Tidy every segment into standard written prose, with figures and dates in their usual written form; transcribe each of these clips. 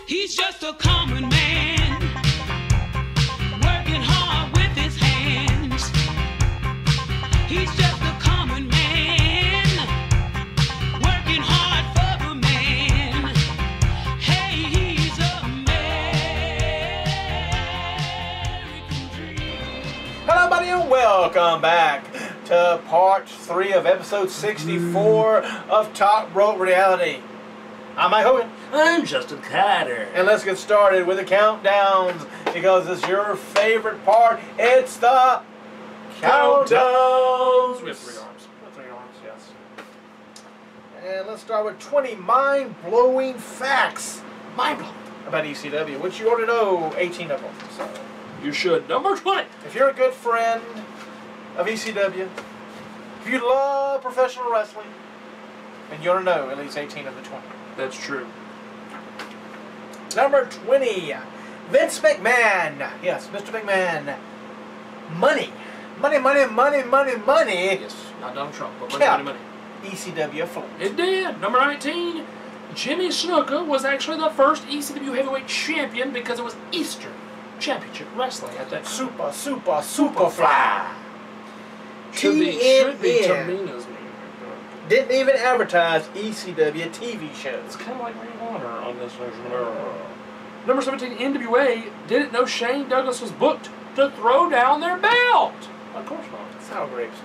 He's just a common man, working hard with his hands. He's just a common man, working hard for the man. Hey, he's American dream. Hello, buddy, and welcome back to part 3 of episode 64 of Top Rope Reality. I'm Mike Hogan. I'm Justin Carter. And let's get started with the countdowns, because it's your favorite part. It's the countdowns. We have 3 arms. We have 3 arms, yes. And let's start with 20 mind-blowing facts Mind-blowing. about ECW, which you ought to know 18 of them. So, You should. Number 20. if you're a good friend of ECW, if you love professional wrestling, then you ought to know at least 18 of the 20. That's true. Number 20, Vince McMahon. Yes, Mr. McMahon. Money. Money. Yes, not Donald Trump, but money. ECW afloat. It did. Number 19, Jimmy Snuka was actually the first ECW heavyweight champion because it was Eastern Championship Wrestling at that time. Super fly. Should be Tamina's name. Didn't even advertise ECW TV shows. It's kind of like Ring of Honor on this version. Number 17, NWA didn't know Shane Douglas was booked to throw down their belt. Of course not. Sour grapes.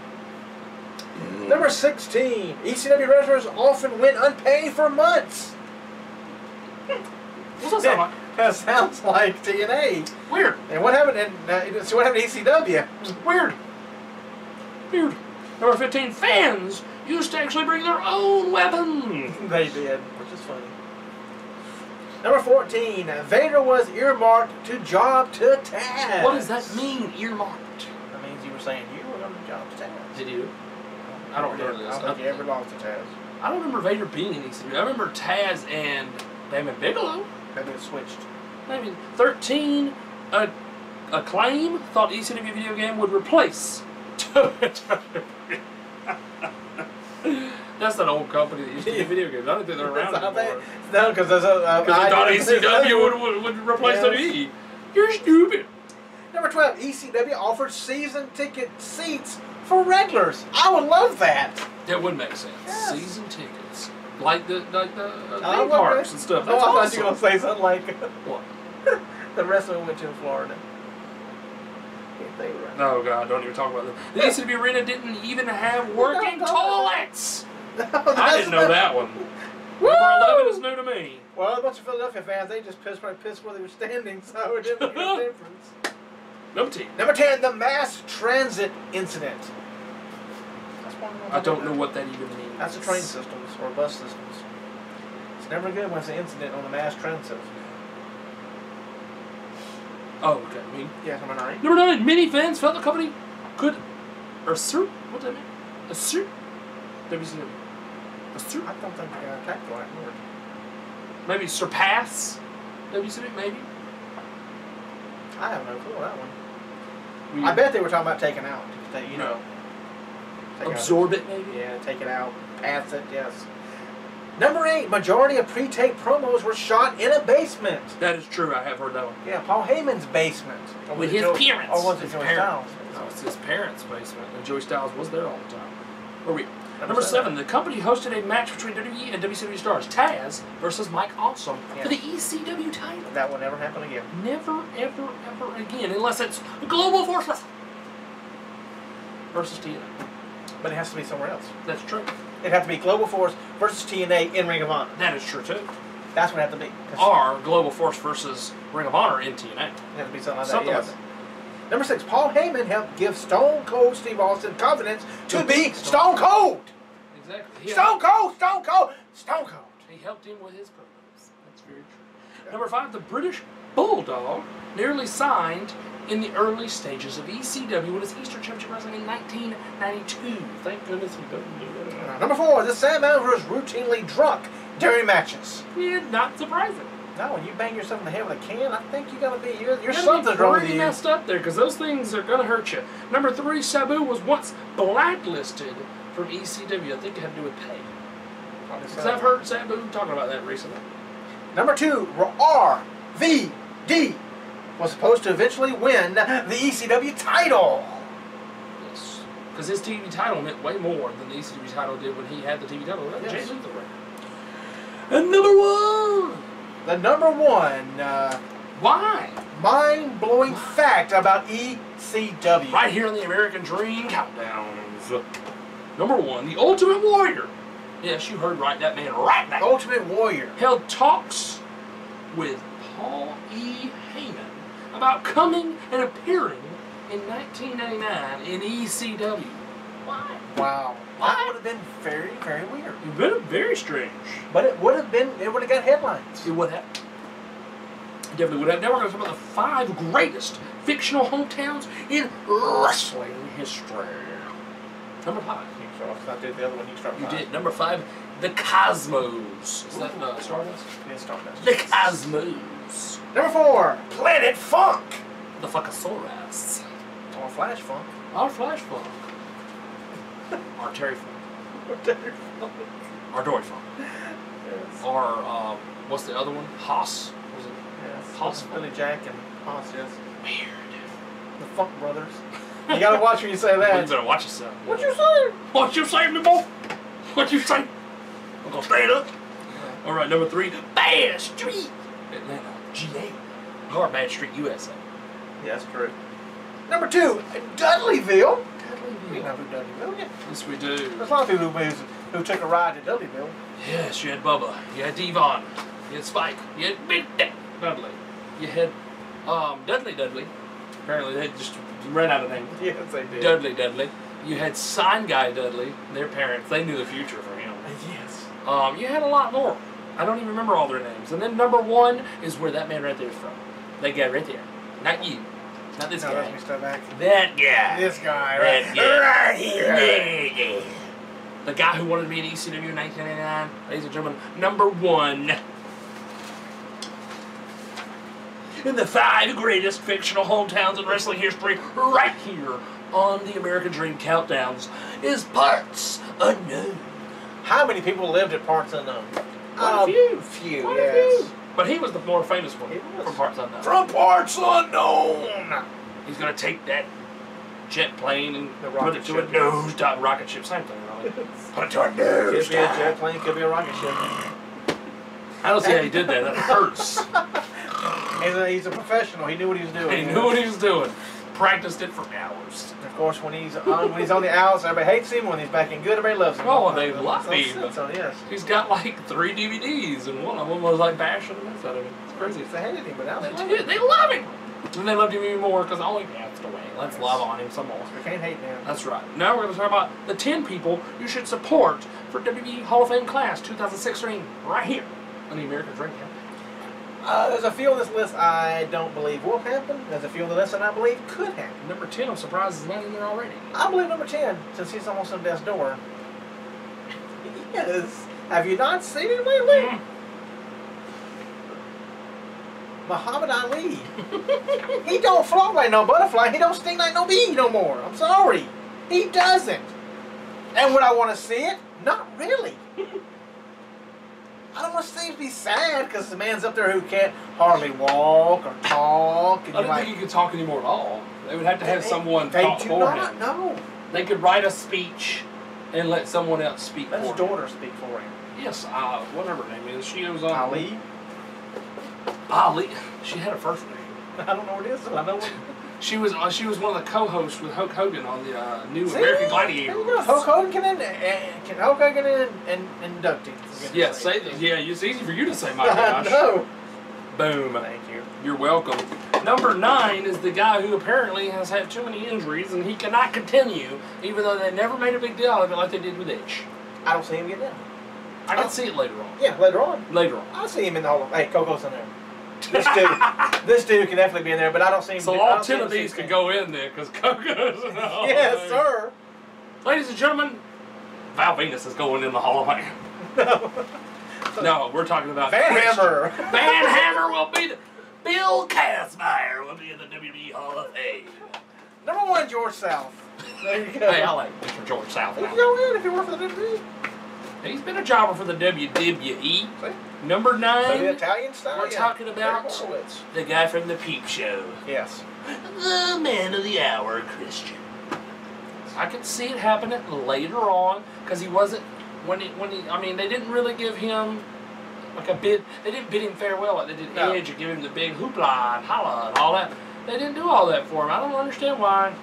Number 16, ECW wrestlers often went unpaid for months. What's that sound like? That sounds like TNA. Weird. And what happened in so what happened to ECW? Weird. Number 15, fans used to actually bring their own weapons. They did, which is funny. Number 14, Vader was earmarked to job to Taz. What does that mean, earmarked? That means you were saying you were going to job to Taz. Did you? I don't remember this. I don't think you ever lost to Taz. I don't remember Vader being in ECW. I remember Taz and Damon Bigelow. Maybe it switched. Maybe 13, Acclaim thought ECW video game would replace. That's an old company that used to do video games. I don't think they're around anymore. No, because there's a... Because they thought ECW would replace WWE. You're stupid. Number 12, ECW offered season ticket seats for regulars. I would love that. That would make sense. Yes. Season tickets. Like the I theme parks and stuff. Oh, That's I thought awesome. you were going to say something like What? the wrestler went to in Florida. Can't think right. No, God, don't even talk about that. The ECW arena didn't even have working toilets. No, I didn't know that one. Number 11 is new to me. Well, a bunch of Philadelphia fans, they just pissed where they were standing, so it didn't make a difference. Number 10. Number 10, the mass transit incident. That's one I don't know what that even means. That's the train systems or bus systems. It's never good when it's an incident on the mass transit system. Oh, okay. Me. Yeah, number 9. Number 9. Many fans felt the company could assert. What does that mean? Assert. WCW. Assert. I don't think they got attacked the right word. Maybe surpass. WCW. Maybe. I have no clue on that one. We I bet they were talking about taking out. You know. Take absorb out. it. Maybe. Yeah, take it out. Pass it, yes. Number 8, majority of pre-tape promos were shot in a basement. That is true. I have heard that one. Yeah, Paul Heyman's basement. With his parents. Or was it Joey Styles? No, it's his parents' basement. And Joey Styles was there all the time. Where we? Number 7, the company hosted a match between WWE and WCW stars. Taz versus Mike Awesome for the ECW title. That will never happen again. Never, ever, ever again. Unless it's Global Force versus TNA. But it has to be somewhere else. That's true. It'd have to be Global Force versus TNA in Ring of Honor. That is true, too. That's what it have to be. Or Global Force versus Ring of Honor in TNA. It has to be something like Something that, like yes. Number 6, Paul Heyman helped give Stone Cold Steve Austin confidence to be Stone Cold. Exactly. Stone Cold. He helped him with his purpose. That's very true. Number 5, the British Bulldog nearly signed in the early stages of ECW when it's Eastern Championship Wrestling in 1992. Thank goodness he doesn't do that. Number 4, the Sandman was routinely drunk during matches. Yeah, not surprising. No, when you bang yourself in the head with a can, I think you're gonna be you're You're something wrong with pretty you. messed up there because those things are gonna hurt you. Number 3, Sabu was once blacklisted from ECW. I think it had to do with pay. Because I've heard Sabu talking about that recently. Number 2, RVD was supposed to eventually win the ECW title. Yes. Because his TV title meant way more than the ECW title did when he had the TV title. Yes. James Luther. And number 1. The number 1 Why? mind-blowing fact about ECW. Right here on the American Dream Countdowns. Number 1, the Ultimate Warrior. Yes, you heard right, that man right now. Ultimate Warrior Held talks with Paul E. Heyman about coming and appearing in 1999 in ECW. Why? Wow. Why? That would have been very, very weird. It would have been very strange. But it would have got headlines. It would have. It definitely would have. Now we're going to talk about the 5 greatest fictional hometowns in wrestling history. Number 5. I did the other one. You start. You did. Number 5, the Cosmos. Is that Stardust? Yeah, Stardust. The Cosmos. Number 4, Planet Funk. The Fuckosaurus. Or Flash Funk. Our Flash Funk. Our Terry Funk. Our Dory Funk. Yes. Our, what's the other one? Haas? Was it? Yes. Haas Billy Jack and Haas, yes. Weird. The Funk Brothers. You gotta watch when you say You that. better watch yourself. What you say? What you say, me boy? What you say? I'm gonna stand up. All right, number 3, Bad Street, Atlanta, GA, or Bad Street, USA. Yeah, that's true. Number 2, Dudleyville. We Dudleyville. know who Dudleyville is. Yes, we do. There's a lot of people who took a ride to Dudleyville. Yes, you had Bubba, you had Devon, you had Spike, you had Big Dick Dudley, you had Dudley. Apparently they just ran out of names. Yes, they did. Dudley. You had Sign Guy Dudley, their parents. They knew the future for him. Yes. You had a lot more. I don't even remember all their names. And then number 1 is where that man right there is from. That guy right there. Not you. Not this No, guy. let me step back. That guy. This guy, That right, guy. right here. Yeah. The guy who wanted to be in ECW in 1999. Ladies and gentlemen, number 1. In the 5 greatest fictional hometowns in wrestling history, right here on the American Dream Countdowns, is Parts Unknown. How many people lived at Parts Unknown? Quite a few. Few, Quite a yes. few. But he was the more famous one He was. from Parts Unknown. From Parts Unknown. He's going to take that jet plane and The put rocket it to a ship. nose dive. Rocket ship, same thing, really. Put it to a nose Could be a dive. jet plane, could be a rocket ship. I don't see how he did that. That hurts. He's a professional. He knew what he was doing. He knew what he was doing. Practiced it for hours. Of course, when he's on the outs, everybody hates him. When he's back in good, everybody loves him. Oh, they love That's him. So, yes. He's got like 3 DVDs, and one of them was like bashing the mess out of him. It's crazy. They hated him, but now they love They him. They love him. And they loved him even more because oh, he passed away. Let's love on him some more. We can't hate him. That's right. Now we're going to talk about the 10 people you should support for WWE Hall of Fame Class 2016 right here on the American Dream Countdown. There's a few on this list I don't believe will happen. There's a few on the list that I believe could happen. Number 10, I'm surprised is not in there already. I believe number 10, since he's almost on death's door. Yes. Have you not seen him lately? Muhammad Ali. He don't float like no butterfly. He don't sting like no bee no more. I'm sorry. He doesn't. And would I want to see it? Not really. I don't want to see him be sad because the man's up there who can't hardly walk or talk. And I don't think he could talk anymore at all. They would have to have someone talk do for not him. know. They could write a speech and let someone else speak Let his for him. daughter speak for him. Yes, whatever her name is. She was on... Ali? Ali. She had a first name. I don't know what it is, but I know what. She was one of the co-hosts with Hulk Hogan on the new See? American There you go. Gladiators. Hulk Hogan can Hulk Hogan induct him? Yeah, it's easy for you to say, my gosh. No. Boom. Thank you. You're welcome. Number 9 is the guy who apparently has had too many injuries and he cannot continue, even though they never made a big deal out of it like they did with Edge. I don't see him get down. I can see it later on. Yeah, later on. Later on. I see him in the Hall of Hey, Coco's in there. This dude can definitely be in there, but I don't see him. So all 10 of these could go in there because Coco's in the Hall of Yes, Fame. sir. Ladies and gentlemen, Val Venus is going in the Hall of Fame. No, we're talking about Van Christian. Hammer. Van Hammer will be Bill Kazmaier will be in the WWE Hall of Fame. Number 1, George South. There you go. Hey, I like Mr. George South. You now. can go in if you work for the WWE. He's been a jobber for the WWE. See? Number So 9. the Italian style. We're talking about the guy from the Peep Show. Yes. The man of the hour, Christian. I could see it happening later on because he wasn't I mean, they didn't really give him like a bid. They didn't bid him farewell like they did Edge or give him the big hoopla and holla and all that. They didn't do all that for him. I don't understand why.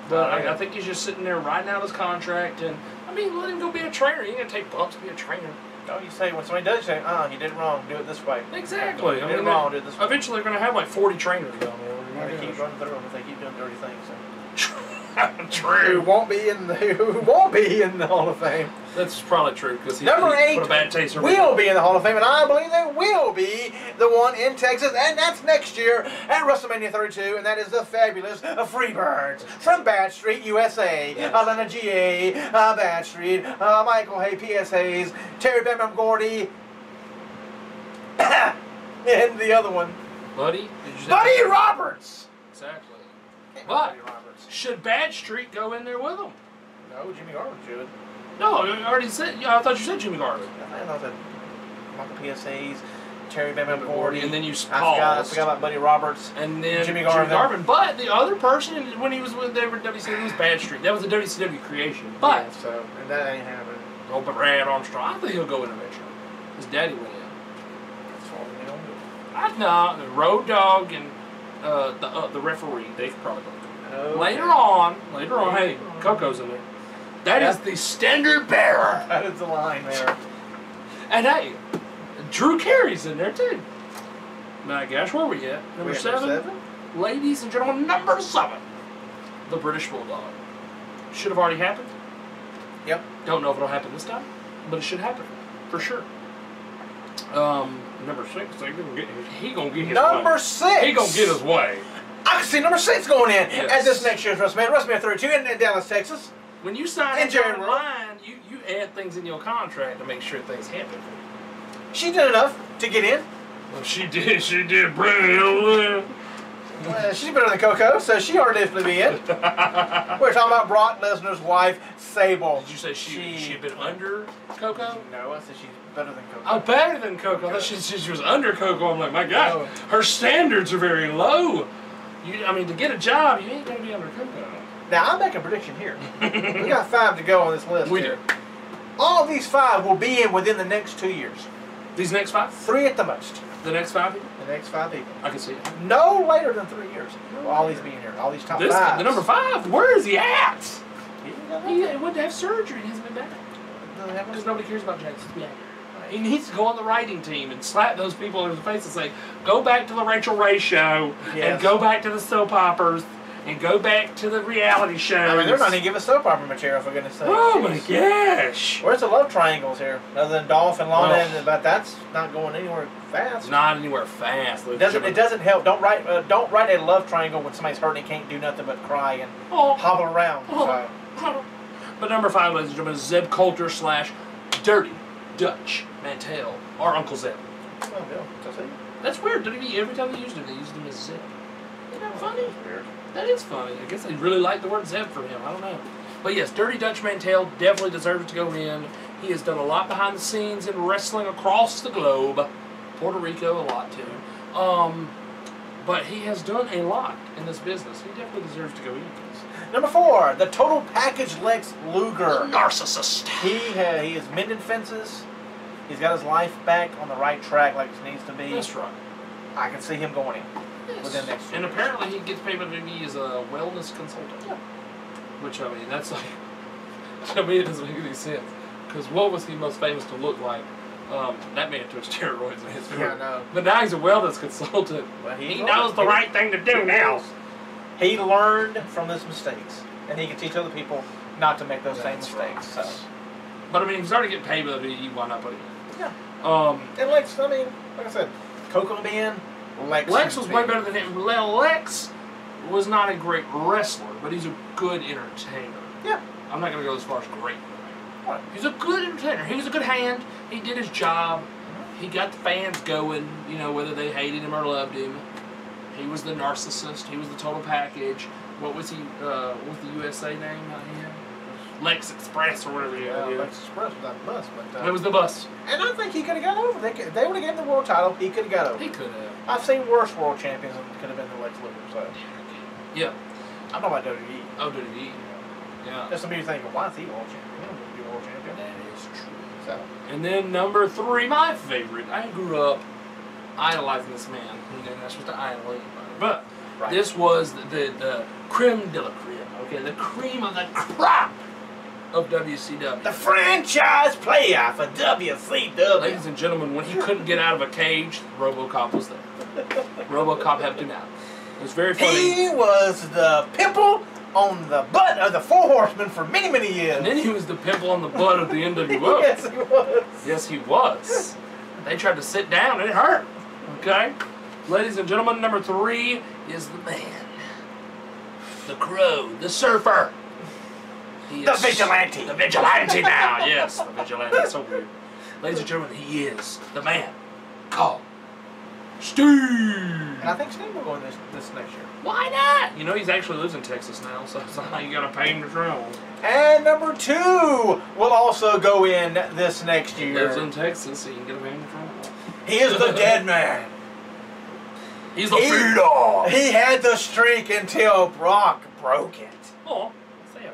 But I think he's just sitting there writing out his contract and, I mean, let him go be a trainer. He ain't going to take bumps to be a trainer. No, you say, when somebody does say, you did it wrong, do it this way. Exactly. You did it wrong, do it this way. Eventually they're going to have like 40 trainers down there. They keep running through them if they keep doing dirty things. So. True. Who won't be in the Hall of Fame. That's probably true because he Number 8 put a bad taste in will be in the Hall of Fame, and I believe they will be the one in Texas, and that's next year at WrestleMania 32, and that is the fabulous Freebirds from Bad Street, USA. Yes. Atlanta, GA, Bad Street, Michael Hay, PS Hayes, Terry Bam Gordy, and the other one, Buddy? Buddy Roberts. Exactly. Can't But Buddy Roberts. should Bad Street go in there with him? No, Jimmy Garvin should. No, I already said. I thought you said Jimmy Garvin. I thought that Michael PSAs, Terry Bam Gordy, and then you I forgot about Buddy Roberts, and then Jimmy Garvin. But the other person, when he was with WCW, was Bad Street. That was a WCW creation. But yeah, so and that ain't happening. oh, but Brad Armstrong, I think he'll go in eventually. His daddy went in. That's all we know. I know the Road Dogg and the referee. They could probably go. Okay. Later on, hey, Coco's in there. That is the standard bearer. That is the line there. And hey, Drew Carey's in there too. My gosh, where are we at? Number 7? Ladies and gentlemen, number 7. The British Bulldog. Should have already happened. Yep. Don't know if it'll happen this time, but it should happen. For sure. Number 6, he gonna get his Number way. 6. He gonna get his way. I can see number 6 going in Yes. at this next year's WrestleMania 32 in Dallas, Texas. When you sign And into Jerry Roll. line, you add things in your contract to make sure things happen. She did enough to get in. Well, she did, brilliant. She's better than Coco, so she ought to definitely be in. We're talking about Brock Lesnar's wife, Sable. Did you say she had been under Coco? No, I said she's better than Coco. Oh, better than Coco. I thought she was under Coco. I'm like, my God, No. her standards are very low. I mean, to get a job, you ain't gonna be under Coco. Now, I'm making a prediction here. We got 5 to go on this list We here. All of these 5 will be in within the next 2 years. These next 5? 3 at the most. The next 5 people? The next 5 people. I can see it. No later than 3 years. Will all these being here. All these top 5. The number 5, where is he at? He He went to have surgery. He hasn't been back. Because nobody cares about James. Yeah. He needs to go on the writing team and slap those people in the face and say, go back to the Rachel Ray show, and go back to the soap operas, and go back to the reality shows. I mean, they're not even giving us soap opera material, for goodness sake. Oh my gosh! Where's the love triangles here? Other than Dolph and Lana, but that's not going anywhere fast. Not anywhere fast. It doesn't help. Don't write a love triangle when somebody's hurting and can't do nothing but cry and hobble around. So. But number 5, ladies and gentlemen, is Zeb Coulter / Dirty Dutch Mantel, or Uncle Zeb. Oh, yeah. That's weird. Every time they used him as Zeb. Isn't that funny? Weird. That is funny. I guess they really like the word Zeb from him. I don't know. But yes, Dirty Dutch Mantel definitely deserves to go in. He has done a lot behind the scenes in wrestling across the globe. Puerto Rico, a lot too. But he has done a lot in this business. He definitely deserves to go in. Number 4, the total package Lex Luger. The narcissist. He is mending fences. He's got his life back on the right track like it needs to be. That's right. I can see him going in. Yes. Within next year. And apparently he gets paid by me as a wellness consultant. Yeah. Which, I mean, that's like, to me it doesn't make any sense. Because what was he most famous to look like? That man took steroids in his career. Yeah, I know. But now he's a wellness consultant. Well, he knows the right thing to do now. He learned from his mistakes. And he can teach other people not to make those same mistakes. Right. So. But I mean, he's already getting paid by WWE, why not put it in? Yeah. And Lex, I mean, like I said, Coco being Lex was way better than him. Lex was not a great wrestler, but he's a good entertainer. Yeah. I'm not going to go as far as great. Right. He's a good entertainer. He was a good hand. He did his job. He got the fans going, you know, whether they hated him or loved him. He was the narcissist. He was the total package. What was he, what was the USA name out here? Lex Express or whatever. Yeah, Lex Express was that bus, but it was the bus. and I think he could have got over. They would have given the world title. He could have got over. He could have. I've seen worse world champions than could have been the Lex Luger. So Yeah. I'm not about WWE. Oh, WWE. Yeah. There's some people thinking, why is he world champion? He don't need to be world champion. That is true. So And then number 3, my favorite. I grew up idolizing this man. And that's just the idol, but right. this was the creme de la creme. Okay, the cream of the crop of WCW. the franchise player for WCW. Ladies and gentlemen, when he couldn't get out of a cage, RoboCop was there. RoboCop helped him out. It was very funny. He was the pimple on the butt of the Four Horsemen for many, many years. And then he was the pimple on the butt of the NWO. Yes, he was. Yes, he was. They tried to sit down and it hurt. Okay? Ladies and gentlemen, number 3 is the man. The Crow. The Surfer. He The is Vigilante. The Vigilante now. Yes, the Vigilante. It's so weird. Ladies and gentlemen, he is the man called Steve. And I think Steve will go in this next year. Why not? You know, he's actually lives in Texas now, so it's not like you gotta pay him to travel. And number 2 will also go in this next He year. lives in Texas, so you can get pay him to travel. He is the dead man. He's the Feeder. He had the streak until Brock broke it. Oh, sad.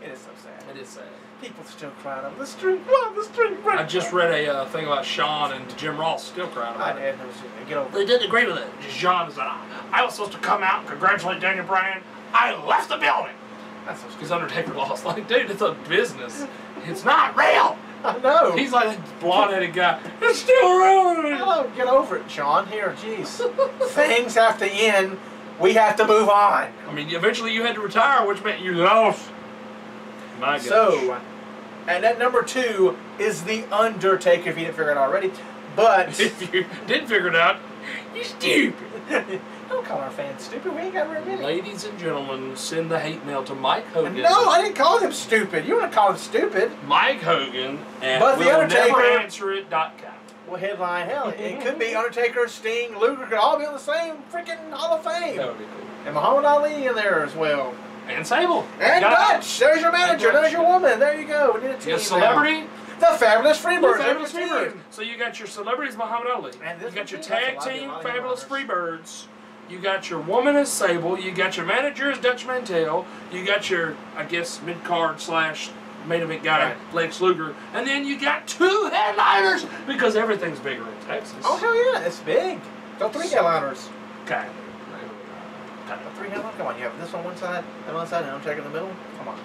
It is so sad. It is sad. People still crying over the streak. Why the streak broke? I just read a thing about Sean and Jim Ross still crying I about it. had never seen it. Get over They it. didn't agree with it. Sean said, I was supposed to come out and congratulate Daniel Bryan. I left the building. That's so stupid. Because Undertaker lost. Like, dude, it's a business. It's not real. I know. He's like a blonde-headed guy. It's still real. Oh, get over it, Sean. Here, jeez. Things have to end. We have to move on. I mean, eventually you had to retire, which meant you lost. My gosh. So, and at number 2 is The Undertaker, if you didn't figure it out already. But, If you didn't figure it out, you're stupid. don't call our fans stupid. We ain't got to admit it. Ladies and gentlemen, send the hate mail to Mike Hogan. No, I didn't call him stupid. You want to call him stupid? Mike Hogan at But The Undertaker- willneveranswerit.com. Well, headline, hell, it could be Undertaker, Sting, Luger, could all be in the same freaking Hall of Fame. That would be cool. And Muhammad Ali in there as well. And Sable. And Dutch. There's your manager. And Dutch. There's your woman. There you go. We need a team You got celebrity. now. The Fabulous Freebirds. The Fabulous There's your Freebirds. team. So you got your celebrities, Muhammad Ali. And You this got your one, too. tag That's a lot of team, good Fabulous honors. Freebirds. You got your woman as Sable. You got your manager as Dutch Mantel. You got your, I guess, mid-card / main event guy, Right. Lex Luger. And then you got 2 headliners because everything's bigger in Texas. Oh, hell yeah. It's big. Go 3 headliners. Kind of. 3 headliners? Come on. You have this on one side, that one side, and Undertaker in the middle? Come on.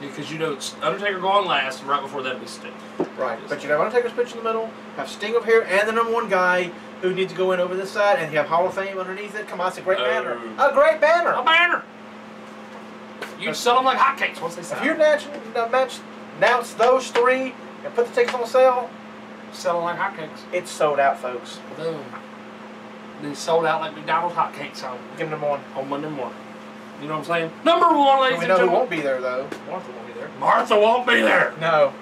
Because you know it's Undertaker going last, and right before that it'll be Sting. Right. But you have Undertaker's pitch in the middle, have Sting up here, and the number 1 guy who needs to go in over this side, and you have Hall of Fame underneath it. Come on, it's a great banner. A great banner. A banner! You sell them like hotcakes once they sell. If you announce those 3 and put the tickets on sale, sell them like hotcakes. it's sold out, folks. Boom. They sold out like McDonald's hotcakes Give them one. on Monday morning. You know what I'm saying? Number 1, ladies We and know who gentlemen. won't be there, though. Martha won't be there. Martha won't be there. No.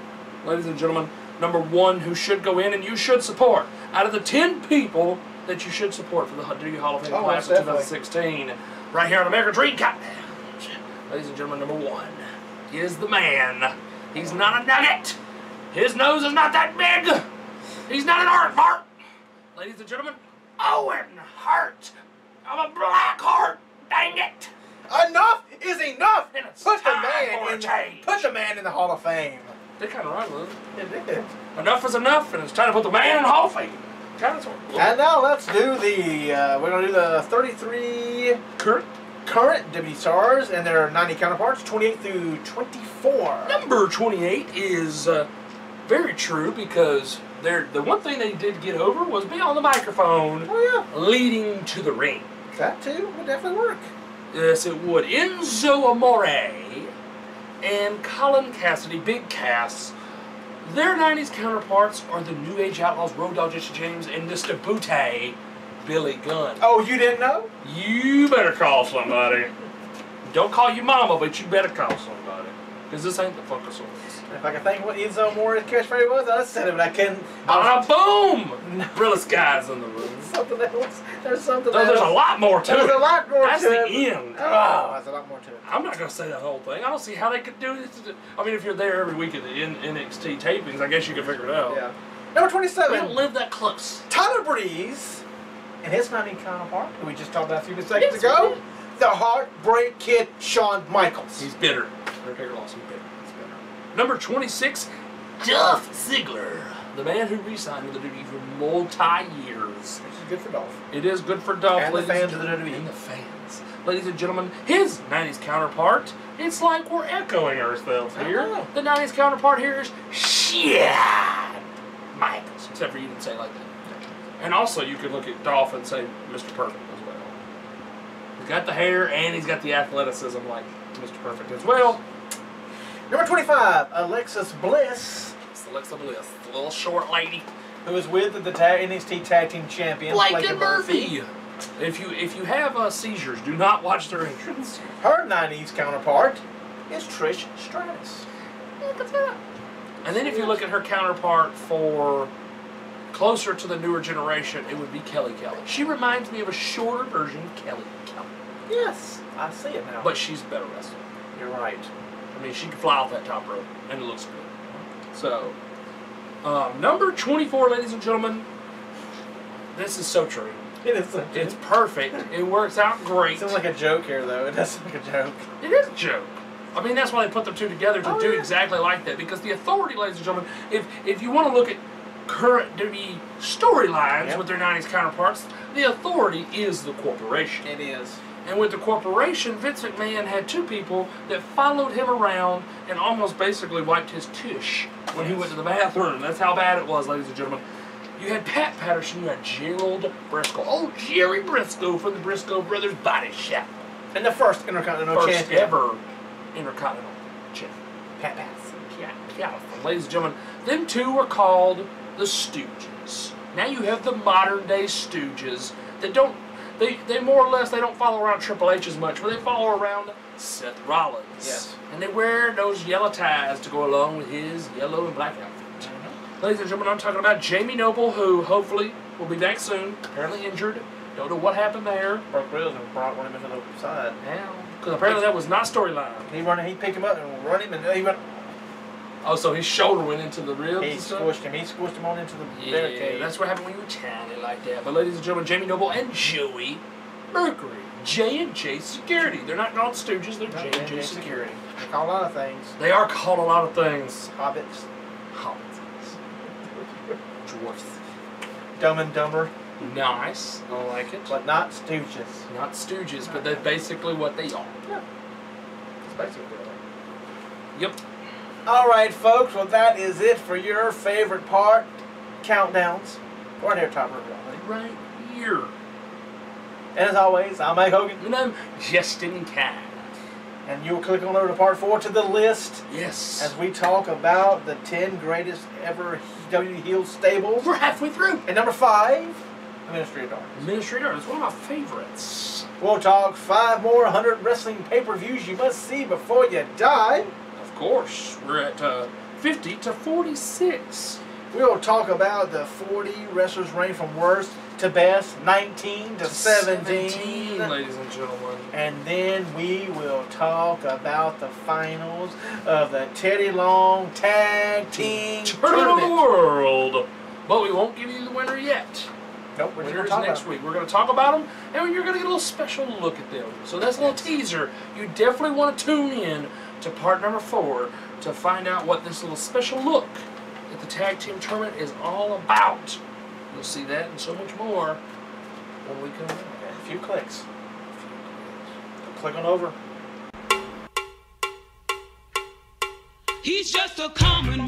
Ladies and gentlemen, number 1 who should go in and you should support. Out of the 10 people that you should support for the WWE Hall of Fame Oh, class most of 2016, right here on American Dream Countdown. Ladies and gentlemen, number 1 is the man. He's not a nugget. His nose is not that big. He's not an aardvark. Ladies and gentlemen, Owen Hart. I'm a black heart. Dang it. Enough is enough. And it's Put the time for a man in. change. Put the man in the Hall of Fame. They kind of right, Lou. It did. Enough is enough, and it's time to put the man in the Hall of Fame. Kind of sort of. And now let's do the. We're gonna do the 33 Current. current WWE stars and their 90 counterparts, 28 through 24. Number 28 is very true because the one thing they did get over was being on the microphone Oh leading to the ring. yeah, that too would definitely work. Yes, it would. Enzo Amore and Colin Cassidy, Big Cass, their 90s counterparts are the New Age Outlaws, Road Dogg Jesse James, and Mr. Butte, Billy Gunn. Oh, you didn't know? You better call somebody. Don't call your mama, but you better call somebody. Because this ain't the Funkasaurus. If I can think what Enzo Moore's catchphrase was, I said it, but I couldn't. Boom! No. Realest guys in the room. Something else. There's something No, else. there's a lot more to it. There's a lot more That's to the it. end. Oh, there's a lot more to it. I'm not going to say that whole thing. I don't see how they could do this. I mean, if you're there every week at the NXT tapings, I guess you can figure it out. Yeah. Number We 27. don't live that close. Tyler Breeze and his 90 counterpart, who we just talked about a few seconds Yes, we ago. did. The Heartbreak Kid, Shawn Michaels. He's bitter. Undertaker lost. He's bitter. He's bitter. Number 26, Dolph Ziggler. The man who re-signed with the WWE for multi-years. Which is good for Dolph. It is good for Dolph. And the ladies fans of the WWE. And the fans. Ladies and gentlemen, his 90s counterpart, it's like we're echoing ourselves here. Oh. The 90s counterpart here is Shawn Michaels. Except for you didn't say it like that. And also, you could look at Dolph and say Mr. Perfect as well. He's got the hair and he's got the athleticism like Mr. Perfect as well. Number 25, Alexis Bliss, It's Alexa Bliss, the little short lady. who is with the NXT Tag Team Champion, Blake and Murphy. If you have seizures, do not watch their entrance. Her 90s counterpart is Trish Stratus. And then if you look at her counterpart for closer to the newer generation, it would be Kelly Kelly. She reminds me of a shorter version of Kelly Kelly. Yes, I see it now. But she's a better wrestler. You're right. I mean, she can fly off that top rope, and it looks good. So, number 24, ladies and gentlemen. This is so true. It is. It's perfect. It works out great. It sounds like a joke here, though. It does sound like a joke. It is a joke. I mean, that's why they put them two together to do Yeah. exactly like that. Because the Authority, ladies and gentlemen, if you want to look at current WWE storylines Yep. with their 90s counterparts, the Authority is the corporation. It is. And with the corporation, Vince McMahon had two people that followed him around and almost basically wiped his tush when he went to the bathroom. That's how bad it was, ladies and gentlemen. You had Pat Patterson, you had Gerald Briscoe. Oh, Jerry Briscoe from the Briscoe Brothers Body Shop. And the first Intercontinental First Champion. ever Intercontinental Champion. Pat Patterson. Yeah. Ladies and gentlemen, them two were called the Stooges. Now you have the modern day Stooges that don't, they more or less, they don't follow around Triple H as much, but they follow around Seth Rollins. Yes. And they wear those yellow ties to go along with his yellow and black outfit. Ladies and gentlemen, I'm talking about Jamie Noble, who hopefully will be back soon. Apparently injured. Don't know what happened there. Broke ribs and brought him into the side. Now, because apparently that was not storyline. He picked him up and run him, and he went. Oh, so his shoulder went into the ribs He and stuff? squished him. He squished him on into the Yeah, barricade. that's what happened when you were tiny like that. But ladies and gentlemen, Jamie Noble and Joey Mercury. J&J Security. They're not called Stooges, they're J&J Security. They call a lot of things. They are called a lot of things. Hobbits. Hobbits. Dwarfs. Dumb and Dumber. Nice. I like it. But not Stooges. Not Stooges, but that's basically what they are. Yeah. That's basically what they are. Yep. All right, folks. Well, that is it for your favorite part. Countdowns. Right here, top of the reality. Right here. And as always, I'm Mike Hogan. And I'm Justin Cat. And you'll click on over to part 4 to the list Yes. as we talk about the 10 greatest ever WWE heel stables. We're halfway through. And number 5, the Ministry of Darkness. Ministry of Darkness is one of my favorites. We'll talk 5 more 100 wrestling pay-per-views you must see before you die. Of course, we're at 50 to 46. We'll talk about the 40 wrestlers rank from worst to best, 19 to 17. Ladies and gentlemen. And then we will talk about the finals of the Teddy Long Tag Team Tournament of the World. But we won't give you the winner yet. Nope, we're just Winners gonna talk next about week. We're going to talk about them, and you're going to get a little special look at them. So that's a little teaser. You definitely want to tune in to part number 4 to find out what this little special look at the Tag Team Tournament is all about. You'll see that and so much more when we come in. a few clicks. Click on over. He's just a common